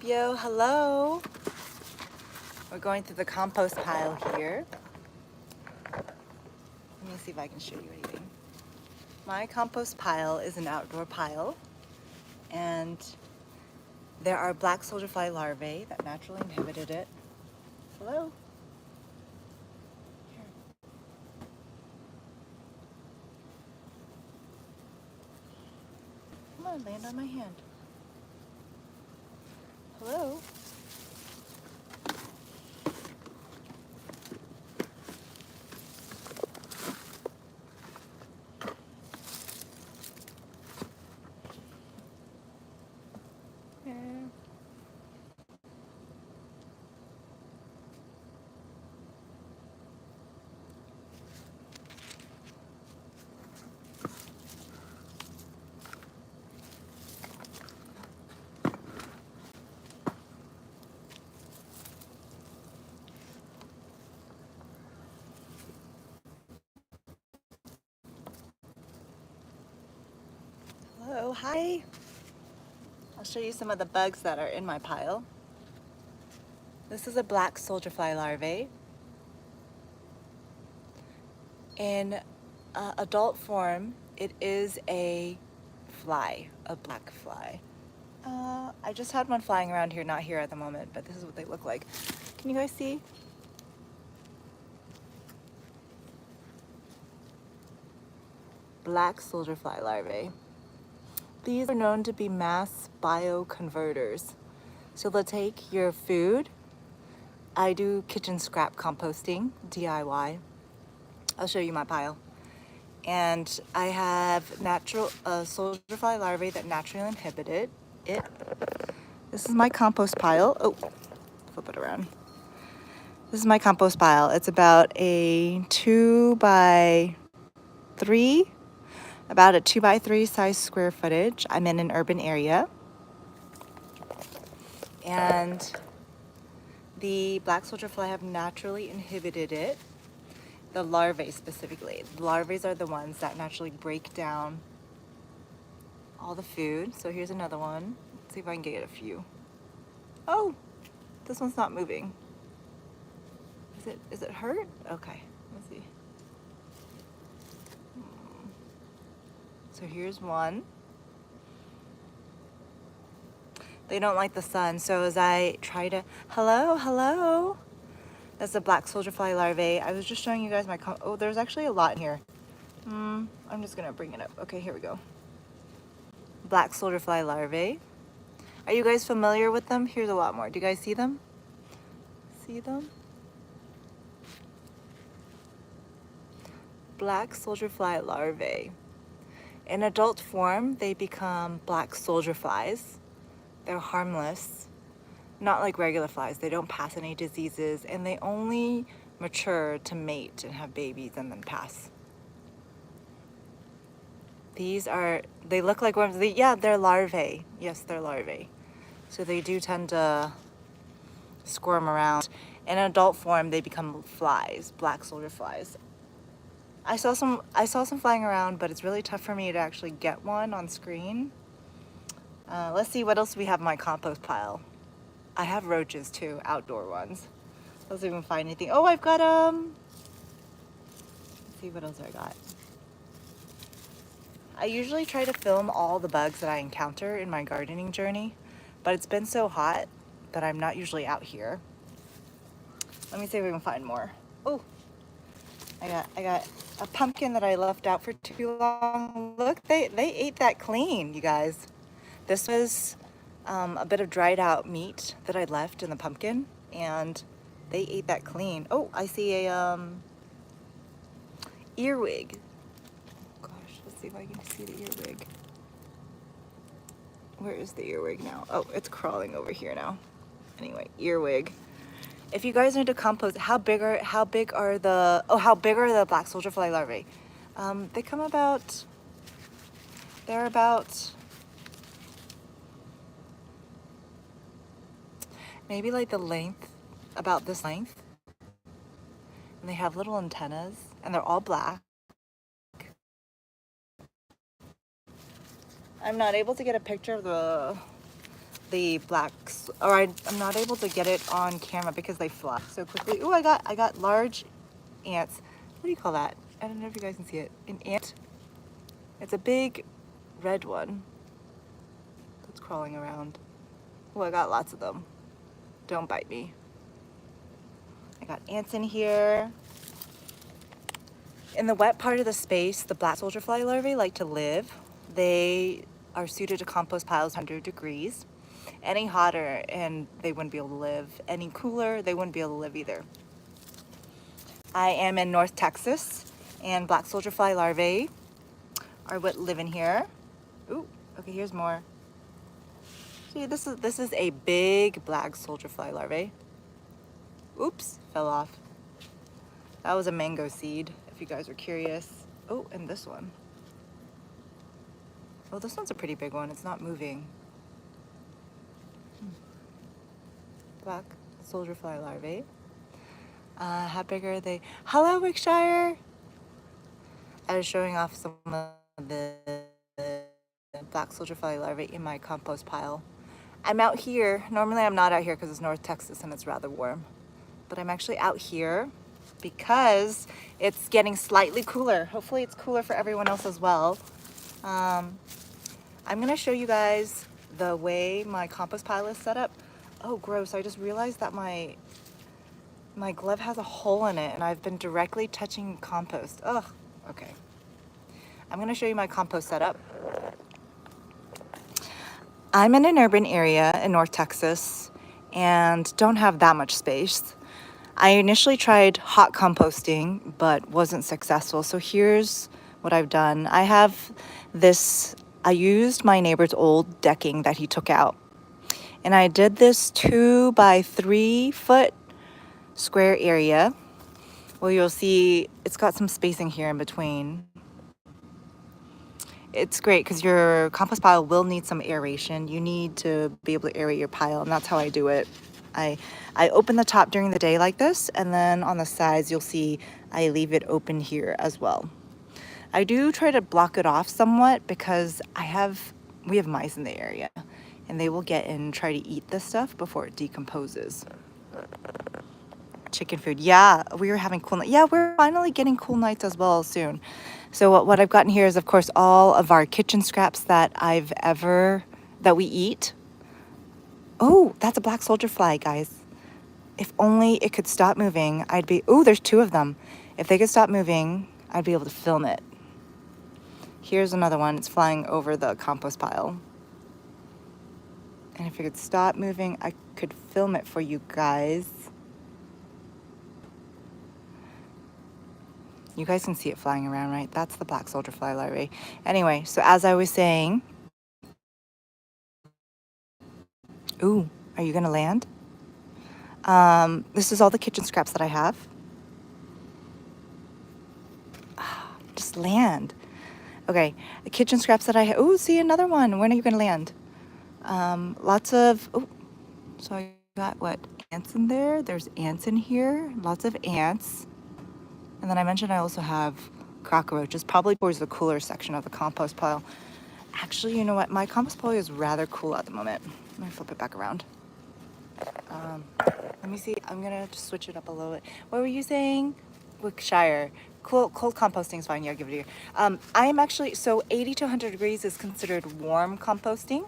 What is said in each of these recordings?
Yo, hello. We're going through the compost pile here. Let me see if I can show you anything. My compost pile is an outdoor pile, and there are black soldier fly larvae that naturally inhabited it. Hello. Here. Come on, land on my hand. Hello. Here. Hello, hi. I'll show you some of the bugs that are in my pile. This is a black soldier fly larvae. In adult form, it is a fly, a black fly. I just had one flying around here, not here at the moment, but this is what they look like. Can you guys see? Black soldier fly larvae. These are known to be mass bioconverters. So they'll take your food. I do kitchen scrap composting, DIY. I'll show you my pile. And I have natural soldier fly larvae that naturally inhibited it. This is my compost pile. Oh, flip it around. This is my compost pile. It's about a 2x3, about a 2x3 size square footage. I'm in an urban area. And the black soldier fly have naturally inhibited it. The larvae specifically. The larvae are the ones that naturally break down all the food. So here's another one. Let's see if I can get a few. Oh, this one's not moving. Is it hurt? Okay, let's see. So here's one. They don't like the sun, so as I try to, hello. That's a black soldier fly larvae. I was just showing you guys my, oh, there's actually a lot in here. I'm just gonna bring it up. Okay, here we go. Black soldier fly larvae. Are you guys familiar with them? Here's a lot more. Do you guys see them? See them? Black soldier fly larvae. In adult form, they become black soldier flies. They're harmless, not like regular flies. They don't pass any diseases, and they only mature to mate and have babies and then pass. These are, they look like worms. Yeah, they're larvae. Yes, they're larvae. So they do tend to squirm around. In adult form, they become flies, black soldier flies. I saw some flying around, but it's really tough for me to actually get one on screen. Let's see what else we have in my compost pile. I have roaches too, outdoor ones. Let's even find anything. Oh, I've got let's see what else I got. I usually try to film all the bugs that I encounter in my gardening journey, but it's been so hot that I'm not usually out here. Let me see if we can find more. Oh, I got a pumpkin that I left out for too long. Look, they ate that clean, you guys. This was a bit of dried out meat that I left in the pumpkin, and they ate that clean. Oh, I see a earwig. Oh, gosh, let's see if I can see the earwig. Where is the earwig now? Oh, it's crawling over here now. Anyway, earwig. If you guys are into compost, how big are the black soldier fly larvae? They come about, they're about maybe like the length, about this length. And they have little antennas, and they're all black. I'm not able to get a picture of the blacks, or I'm not able to get it on camera because they fly so quickly. Ooh, I got large ants. What do you call that? I don't know if you guys can see it. An ant. It's a big red one that's crawling around. Oh, I got lots of them. Don't bite me. I got ants in here. In the wet part of the space, the black soldier fly larvae like to live. They are suited to compost piles 100 degrees. Any hotter and they wouldn't be able to live. Any cooler, they wouldn't be able to live either. I am in North Texas, and black soldier fly larvae are what live in here. Ooh, okay, here's more. See, this is a big black soldier fly larvae. Oops, fell off. That was a mango seed, if you guys are curious. Oh, and this one. Oh, this one's a pretty big one. It's not moving. Black soldier fly larvae. How big are they? Hello, Wickshire! I was showing off some of the black soldier fly larvae in my compost pile. I'm out here. Normally I'm not out here because it's North Texas and it's rather warm. But I'm actually out here because it's getting slightly cooler. Hopefully it's cooler for everyone else as well. I'm gonna show you guys the way my compost pile is set up. Oh, gross, I just realized that my glove has a hole in it and I've been directly touching compost. Ugh, okay. I'm gonna show you my compost setup. I'm in an urban area in North Texas and don't have that much space. I initially tried hot composting, but wasn't successful. So here's what I've done. I used my neighbor's old decking that he took out. And I did this 2 by 3 foot square area. Well, you'll see it's got some spacing here in between. It's great because your compost pile will need some aeration. You need to be able to aerate your pile, and that's how I do it. I open the top during the day like this, and then on the sides you'll see I leave it open here as well. I do try to block it off somewhat because we have mice in the area, and they will get in and try to eat this stuff before it decomposes. Chicken food. Yeah, we were having cool nights. Yeah, we're finally getting cool nights as well soon. So what I've gotten here is, of course, all of our kitchen scraps that we eat. Oh, that's a black soldier fly, guys. If only it could stop moving, oh, there's 2 of them. If they could stop moving, I'd be able to film it. Here's another one. It's flying over the compost pile. And if it could stop moving, I could film it for you guys. You guys can see it flying around, right? That's the black soldier fly larvae. Anyway, so as I was saying, ooh, are you gonna land? This is all the kitchen scraps that I have. Just land. Okay, the kitchen scraps that I have. Ooh, see another one. When are you gonna land? So I got what? Ants in there. There's ants in here. Lots of ants. And then I mentioned I also have cockroaches, probably towards the cooler section of the compost pile. Actually, you know what? My compost pile is rather cool at the moment. Let me flip it back around. Let me see. I'm gonna just switch it up a little bit. What were you saying? Wickshire. Cold composting is fine. Yeah, give it here. I am actually, so 80 to 100 degrees is considered warm composting.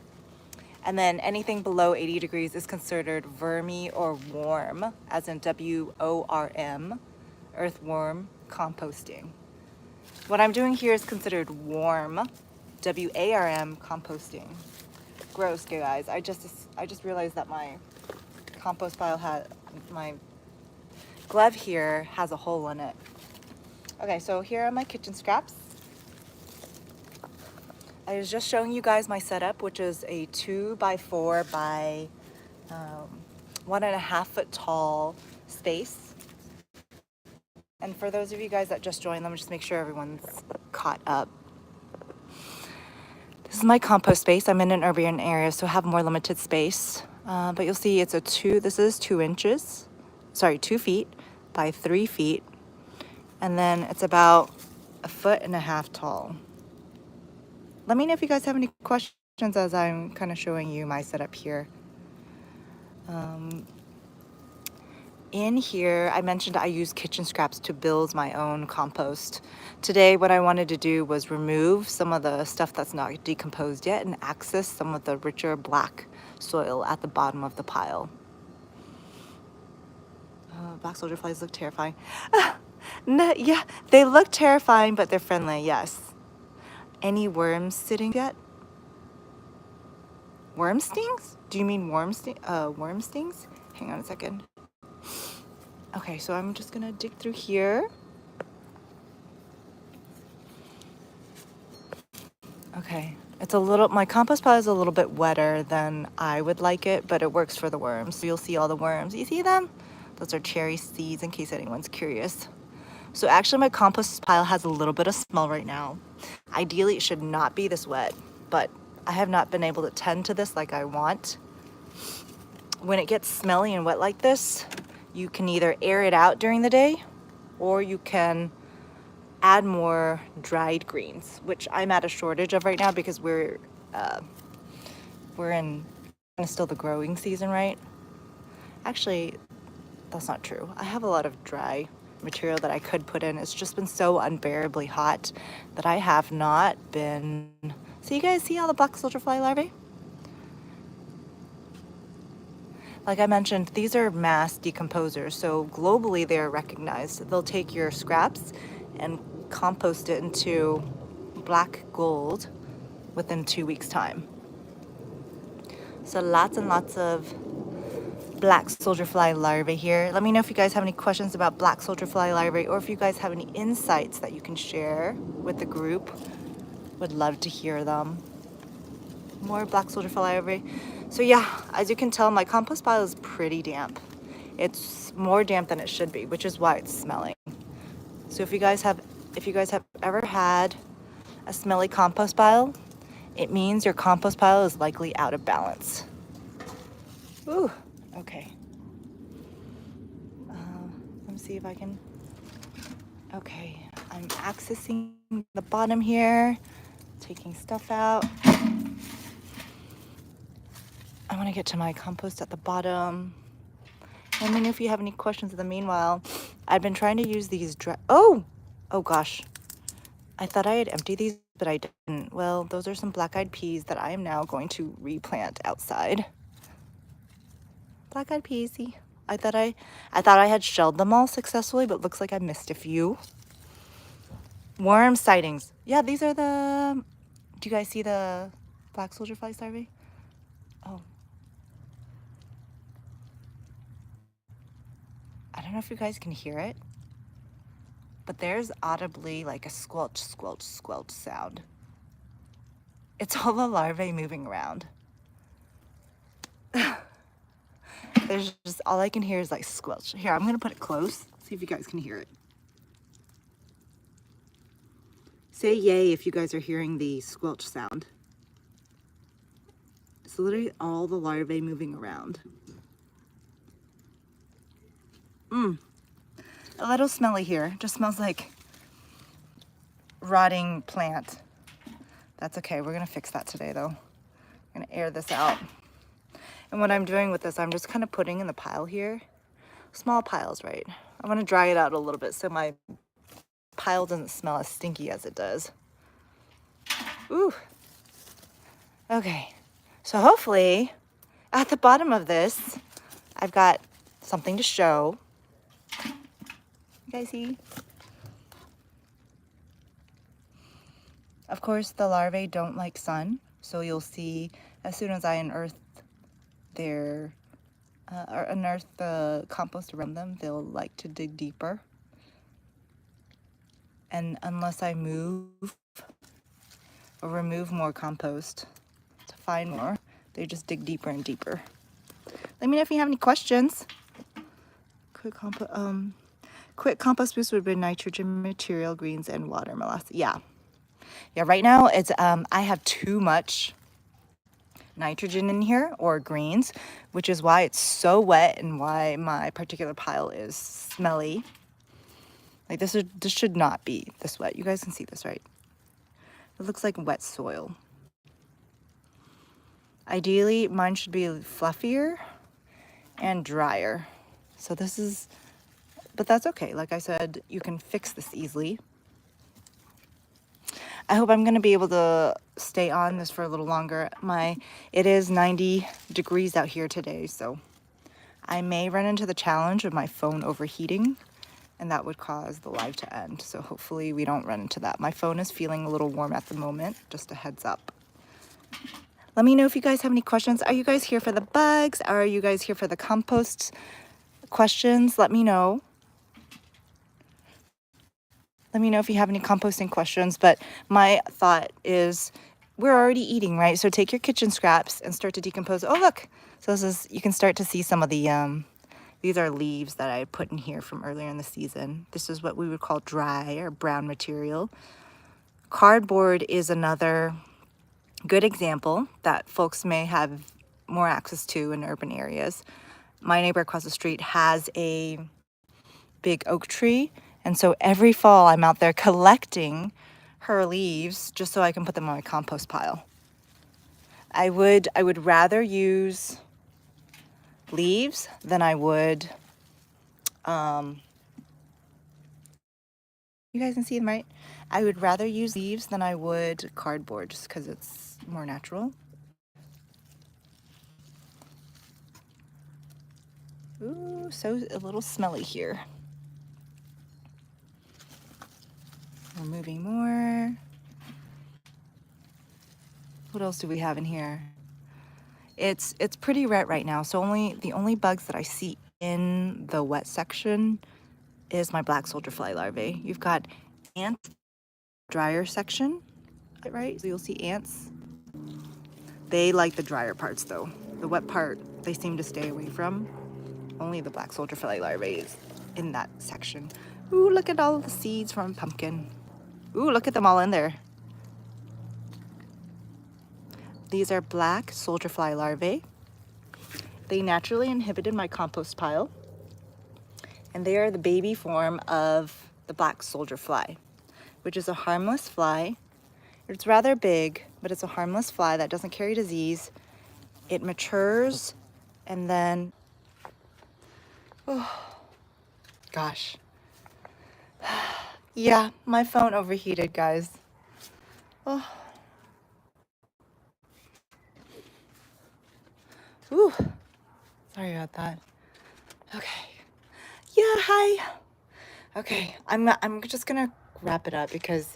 And then anything below 80 degrees is considered vermi or warm, as in WORM, earthworm composting. What I'm doing here is considered warm, WARM composting. Gross, guys. I just realized that my compost pile my glove here has a hole in it. Okay, so here are my kitchen scraps. I was just showing you guys my setup, which is a 2 by 4 by 1.5 foot tall space. And for those of you guys that just joined, let me just make sure everyone's caught up. This is my compost space. I'm in an urban area, so I have more limited space. But you'll see this is 2 feet by 3 feet. And then it's about 1.5 feet tall. Let me know if you guys have any questions as I'm kind of showing you my setup here. In here, I mentioned I use kitchen scraps to build my own compost. Today, what I wanted to do was remove some of the stuff that's not decomposed yet and access some of the richer black soil at the bottom of the pile. Black soldier flies look terrifying. No, yeah, they look terrifying, but they're friendly, yes. Any worms sitting yet? Worm stings? Do you mean worm stings? Hang on a second. Okay, so I'm just gonna dig through here. Okay, it's a little, my compost pile is a little bit wetter than I would like it, but it works for the worms. So you'll see all the worms. You see them? Those are cherry seeds, in case anyone's curious. So actually my compost pile has a little bit of smell right now. Ideally, it should not be this wet, but I have not been able to tend to this like I want. When it gets smelly and wet like this, you can either air it out during the day, or you can add more dried greens, which I'm at a shortage of right now because we're in still the growing season, right? Actually, that's not true. I have a lot of dry material that I could put in. It's just been so unbearably hot that I have not been. So you guys see all the black soldier fly larvae? Like I mentioned, these are mass decomposers, so globally they are recognized. They'll take your scraps and compost it into black gold within 2 weeks' time. So lots and lots of black soldier fly larvae here. Let me know if you guys have any questions about black soldier fly larvae, or if you guys have any insights that you can share with the group. Would love to hear them. More black soldier fly larvae. So yeah, as you can tell, my compost pile is pretty damp. It's more damp than it should be, which is why it's smelling. So if you guys have ever had a smelly compost pile, it means your compost pile is likely out of balance. Ooh, okay. Let me see if I can. Okay, I'm accessing the bottom here, taking stuff out. I want to get to my compost at the bottom. Let me know if you have any questions in the meanwhile. I've been trying to use these oh gosh. I thought I had emptied these, but I didn't. Well, those are some black-eyed peas that I am now going to replant outside. Black-eyed peasy. I thought I had shelled them all successfully, but looks like I missed a few. Worm sightings. Yeah, these are the, do you guys see the black soldier fly larvae? Oh. I don't know if you guys can hear it, but there's audibly like a squelch, squelch, squelch sound. It's all the larvae moving around. There's just, all I can hear is like squelch. Here, I'm gonna put it close, see if you guys can hear it. Say yay if you guys are hearing the squelch sound. It's literally all the larvae moving around. A little smelly here. Just smells like rotting plant. That's okay. We're gonna fix that today though. I'm gonna air this out. And what I'm doing with this, I'm just kind of putting in the pile here. Small piles, right? I'm gonna dry it out a little bit so my pile doesn't smell as stinky as it does. Ooh. Okay. So hopefully at the bottom of this, I've got something to show. You guys see? Of course, the larvae don't like sun, so you'll see as soon as I unearth the compost around them, they'll like to dig deeper. And unless I move or remove more compost to find more, they just dig deeper and deeper. Let me know if you have any questions. Quick compost boost would be nitrogen material, greens, and water molasses. Yeah, right now it's I have too much nitrogen in here, or greens, which is why it's so wet and why my particular pile is smelly. Like this should not be this wet. You guys can see this, right? It looks like wet soil. Ideally, mine should be fluffier. and drier. So this is, but that's okay. Like I said, you can fix this easily. I hope I'm going to be able to stay on this for a little longer. It is 90 degrees out here today, so I may run into the challenge of my phone overheating, and that would cause the live to end. So hopefully we don't run into that. My phone is feeling a little warm at the moment, just a heads up. Let me know if you guys have any questions. Are you guys here for the bugs? Are you guys here for the compost questions? Let me know. Let me know if you have any composting questions. But my thought is we're already eating, right? So take your kitchen scraps and start to decompose. Oh, look. So this is, you can start to see some of the, these are leaves that I put in here from earlier in the season. This is what we would call dry or brown material. Cardboard is another good example that folks may have more access to in urban areas. My neighbor across the street has a big oak tree, and so every fall I'm out there collecting her leaves just so I can put them on my compost pile. I would rather use leaves than I would you guys can see them, right? I would rather use leaves than I would cardboard just because it's more natural. Ooh, so a little smelly here. Removing more. What else do we have in here? It's pretty wet right now, so the only bugs that I see in the wet section is my black soldier fly larvae. You've got ants, drier section, right? So you'll see ants. They like the drier parts though. The wet part they seem to stay away from. Only the black soldier fly larvae is in that section. Ooh, look at all the seeds from pumpkin. Ooh, look at them all in there. These are black soldier fly larvae. They naturally inhabited my compost pile, and they are the baby form of the black soldier fly, which is a harmless fly. It's rather big, but it's a harmless fly that doesn't carry disease. It matures, and then, oh, gosh. Yeah, my phone overheated, guys. Oh. Ooh, sorry about that. Okay. Yeah, hi. Okay, I'm just gonna wrap it up because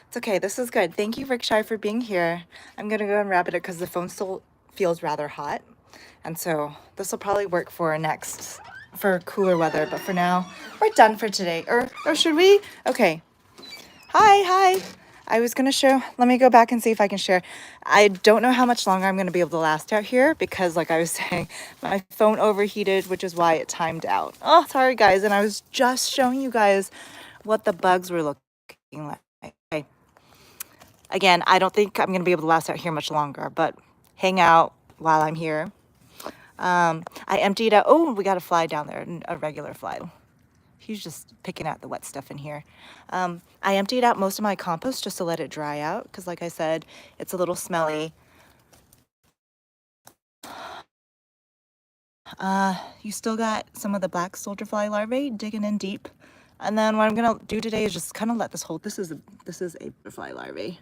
it's okay. This is good. Thank you, Rickshire, for being here. I'm gonna go and wrap it up because the phone still feels rather hot, and so this will probably work for for cooler weather. But for now, we're done for today. Or should we? Okay. Hi. I was gonna show, let me go back and see if I can share. I don't know how much longer I'm gonna be able to last out here because like I was saying, my phone overheated, which is why it timed out. Oh, sorry guys. And I was just showing you guys what the bugs were looking like. Okay. Again, I don't think I'm gonna be able to last out here much longer, but hang out while I'm here. I emptied out, oh, we got a fly down there, a regular fly. He's just picking out the wet stuff in here. I emptied out most of my compost just to let it dry out because like I said, it's a little smelly. You still got some of the black soldier fly larvae digging in deep. And then what I'm gonna do today is just kind of let this hold. This is a butterfly larvae.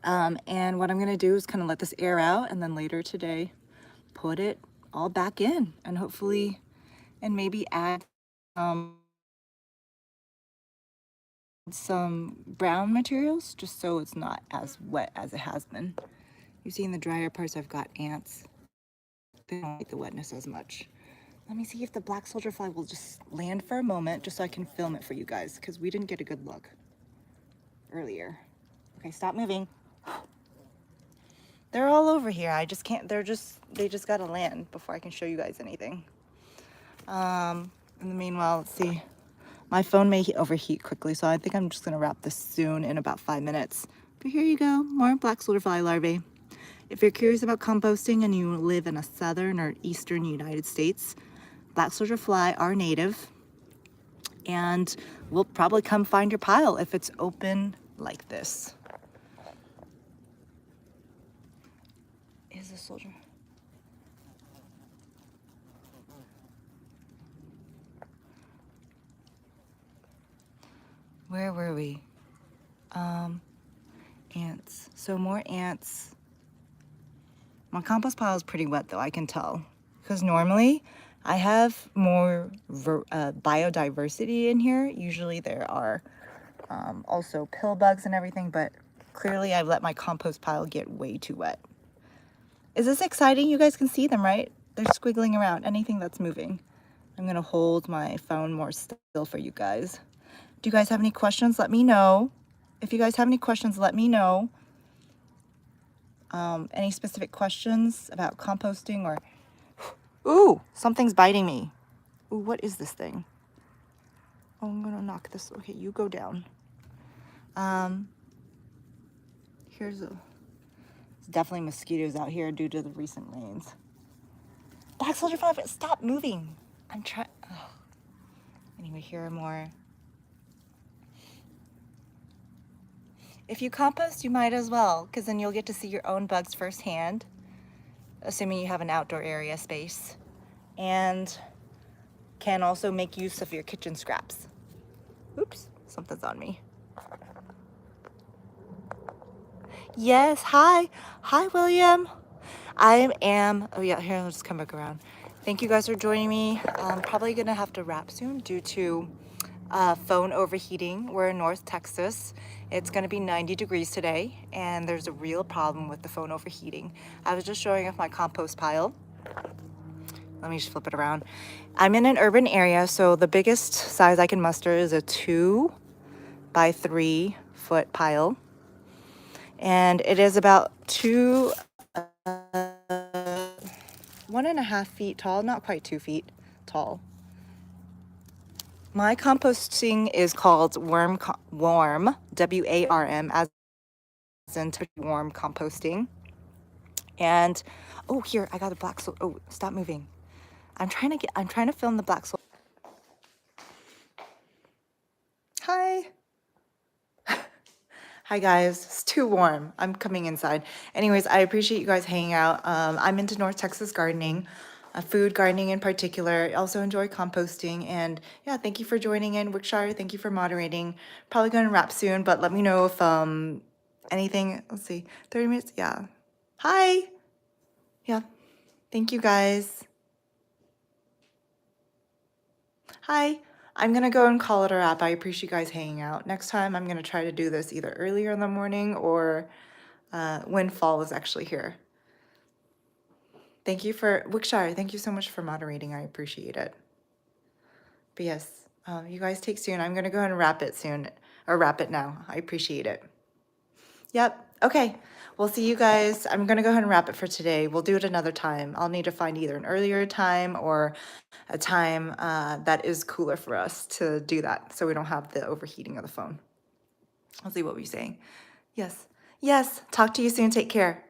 And what I'm gonna do is kind of let this air out and then later today, put it all back in and hopefully, and maybe add some brown materials just so it's not as wet as it has been. You see in the drier parts I've got ants. They don't like the wetness as much. Let me see if the black soldier fly will just land for a moment just so I can film it for you guys because we didn't get a good look earlier. Okay, stop moving. They're all over here. I just can't, they just gotta land before I can show you guys anything. In the meanwhile, let's see. My phone may overheat quickly, so I think I'm just gonna wrap this soon in about 5 minutes. But here you go, more black soldier fly larvae. If you're curious about composting and you live in a southern or eastern United States, black soldier fly are native and will probably come find your pile if it's open like this. Is a soldier? Where were we? Ants. So more ants. My compost pile is pretty wet though, I can tell. Because normally I have more biodiversity in here. Usually there are also pill bugs and everything, but clearly I've let my compost pile get way too wet. Is this exciting? You guys can see them, right? They're squiggling around, anything that's moving. I'm gonna hold my phone more still for you guys. Do you guys have any questions? Let me know. If you guys have any questions, let me know. Any specific questions about composting or... Ooh, something's biting me. Ooh, what is this thing? Oh, I'm gonna knock this. Okay, you go down. Here's a... It's definitely mosquitoes out here due to the recent rains. Black soldier fly, stop moving. I'm trying... Oh. Anyway, here are more. If you compost, you might as well, because then you'll get to see your own bugs firsthand, assuming you have an outdoor area space, and can also make use of your kitchen scraps. Oops, something's on me. Yes, hi. Hi, William. I am, oh yeah, here, let's come back around. Thank you guys for joining me. I'm probably gonna have to wrap soon due to phone overheating. We're in North Texas. It's gonna be 90 degrees today, and there's a real problem with the phone overheating. I was just showing off my compost pile. Let me just flip it around. I'm in an urban area, so the biggest size I can muster is a 2 by 3 foot pile. And it is about 1.5 feet tall, not quite 2 feet tall. My composting is called warm, W-A-R-M, as in warm composting. And oh, here I got a black soil. Oh, stop moving. I'm trying to film the black soil. Hi. Hi guys, it's too warm. I'm coming inside. Anyways, I appreciate you guys hanging out. I'm into North Texas gardening, food gardening in particular. I also enjoy composting, and yeah, thank you for joining in. Wickshire, thank you for moderating. Probably going to wrap soon, but let me know if anything, let's see, 30 minutes, yeah. Hi. Yeah, thank you guys. Hi. I'm gonna go and call it a wrap. I appreciate you guys hanging out. Next time I'm gonna try to do this either earlier in the morning or when fall is actually here. Thank you for, Wickshire, thank you so much for moderating. I appreciate it. But yes, you guys take soon. I'm gonna go ahead and wrap it soon, or wrap it now. I appreciate it. Yep, okay. We'll see you guys. I'm gonna go ahead and wrap it for today. We'll do it another time. I'll need to find either an earlier time or a time that is cooler for us to do that, so we don't have the overheating of the phone. I'll see what we're saying. Yes, yes, talk to you soon. Take care.